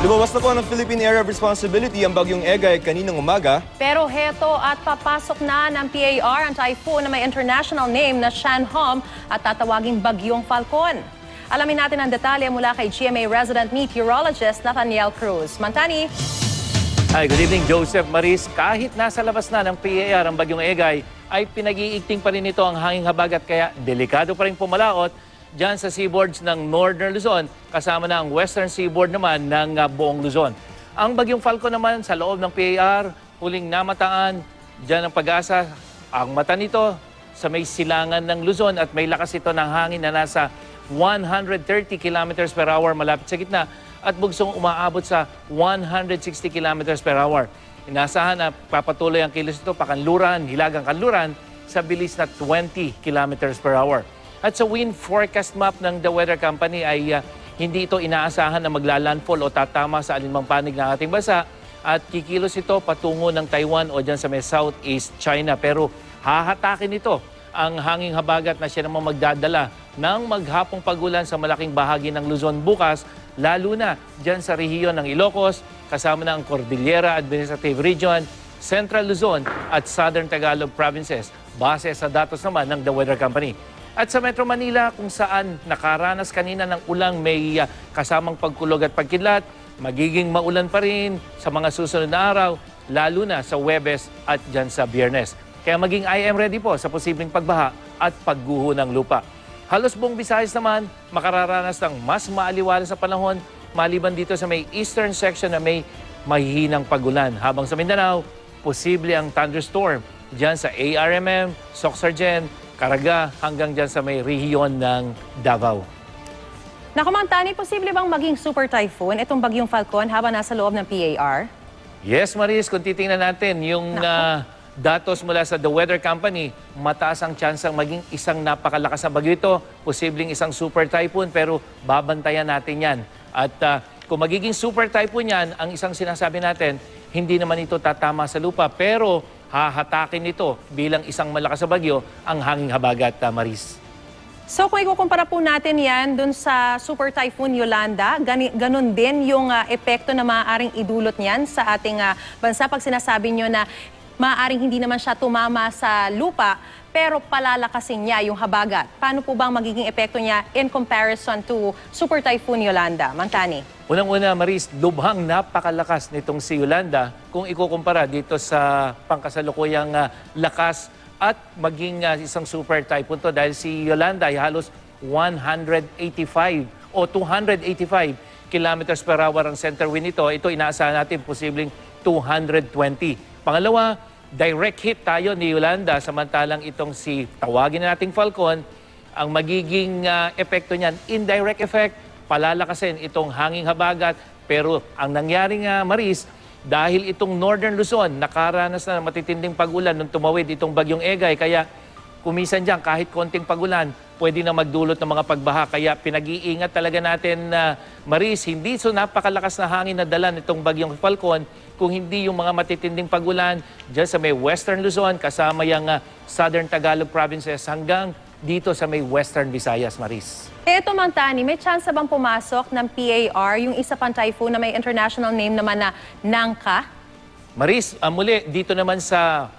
Lumabas na po ng Philippine Area of Responsibility ang bagyong Egay kaninang umaga. Pero heto at papasok na ng PAR ang typhoon na may international name na Shanhom at tatawaging bagyong Falcon. Alamin natin ang detalye mula kay GMA resident meteorologist Nathaniel Cruz. Mantani. Hi, good evening Joseph Maris. Kahit nasa labas na ng PAR ang bagyong Egay, ay pinag-iigting pa rin ito ang hanging habagat kaya delikado pa rin pumalaot dyan sa seaboards ng Northern Luzon, kasama na ang Western seaboard naman ng buong Luzon. Ang bagyong Falcon naman sa loob ng PAR, huling namataan dyan ang pag-asa. Ang mata nito sa may silangan ng Luzon at may lakas ito ng hangin na nasa 130 km per hour malapit sa gitna at bugsong umaabot sa 160 km per hour. Inasahan na papatuloy ang kilos ito pakanluran, hilagang kanluran sa bilis na 20 km per hour. At sa wind forecast map ng The Weather Company ay hindi ito inaasahan na maglalandfall o tatama sa alinmang panig ng ating bansa at kikilos ito patungo ng Taiwan o dyan sa may Southeast China. Pero hahatakin ito ang hanging habagat na siya namang magdadala ng maghapong pagulan sa malaking bahagi ng Luzon bukas, lalo na dyan sa rehiyon ng Ilocos, kasama na ang Cordillera Administrative Region, Central Luzon at Southern Tagalog Provinces, base sa datos naman ng The Weather Company. At sa Metro Manila, kung saan nakaranas kanina ng ulang may kasamang pagkulog at pagkidlat, magiging maulan pa rin sa mga susunod na araw, lalo na sa Huwebes at dyan sa Biyernes. Kaya maging IM ready po sa posibleng pagbaha at pagguho ng lupa. Halos buong Visayas naman, makararanas ng mas maaliwalas sa panahon, maliban dito sa may eastern section na may mahihinang pagulan. Habang sa Mindanao, posible ang thunderstorm dyan sa ARMM, Soxargen, Caraga hanggang dyan sa may rehiyon ng Davao. Naku Mantani, posible bang maging super typhoon itong bagyong Falcon habang nasa loob ng PAR? Yes, Maris, kung titingnan natin yung datos mula sa The Weather Company, mataas ang tsansang maging isang napakalakas na bagyo ito, posibleng isang super typhoon, pero babantayan natin yan. At kung magiging super typhoon yan, ang isang sinasabi natin, hindi naman ito tatama sa lupa, pero hahatakin nito bilang isang malakas na bagyo ang hanging habagat, Maris. So kung ikukumpara po natin yan dun sa Super Typhoon Yolanda, ganun din yung epekto na maaaring idulot niyan sa ating bansa pag sinasabi nyo na maaaring hindi naman siya tumama sa lupa pero palalakasin niya yung habagat. Paano po bang magiging epekto niya in comparison to Super Typhoon Yolanda? Mantani. Unang-una, Maris, lubhang napakalakas nitong si Yolanda kung ikukumpara dito sa pangkasalukuyang lakas at maging isang super typhoon to dahil si Yolanda ay halos 185 o 285 kilometers per hour ang center wind nito. Ito inaasahan natin posibleng 220. Pangalawa, direct hit tayo ni Yolanda samantalang itong si tawagin na nating Falcon, ang magiging epekto niyan, indirect effect, palalakasin itong hanging habagat. Pero ang nangyari nga, Maris, dahil itong Northern Luzon nakaranas na ng matitinding pag-ulan nung tumawid itong bagyong Egay, kaya kumisan dyan kahit konting pag-ulan, pwede na magdulot ng mga pagbaha. Kaya pinag-iingat talaga natin, Maris, hindi so napakalakas na hangin na dala nitong bagyong Falcon, kung hindi yung mga matitinding pag-ulan dyan sa may Western Luzon, kasama yung Southern Tagalog Provinces hanggang dito sa may Western Visayas, Maris. Eto Mantani, may chance bang pumasok ng PAR yung isa pang typhoon na may international name naman na Nangka? Maris, muli dito naman sa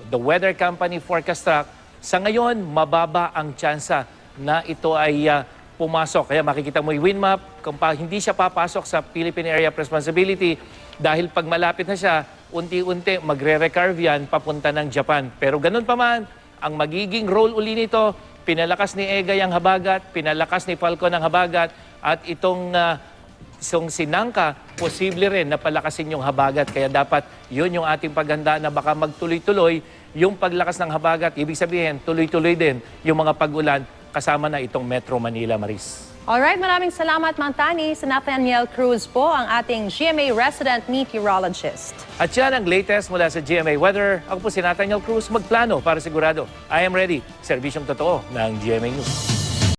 The Weather Company Forecast Track, sa ngayon mababa ang tsansa na ito ay pumasok. Kaya makikita mo yung wind map, kung hindi siya papasok sa Philippine Area of Responsibility dahil pag malapit na siya, unti-unti magre-recurve yan papunta ng Japan. Pero ganun pa man, ang magiging role uli nito, pinalakas ni Egay ang habagat, pinalakas ni Falcon ang habagat, at itong sinangka, posible rin na palakasin yung habagat. Kaya dapat yun yung ating paghanda na baka magtuloy-tuloy yung paglakas ng habagat. Ibig sabihin, tuloy-tuloy din yung mga pag-ulan kasama na itong Metro Manila, Maris. Alright, maraming salamat Mantani. Si Nathaniel Cruz po ang ating GMA resident meteorologist. At yan ang latest mula sa GMA Weather. Ako po si Nathaniel Cruz, magplano para sigurado. I am ready. Serbisyong totoo ng GMA News.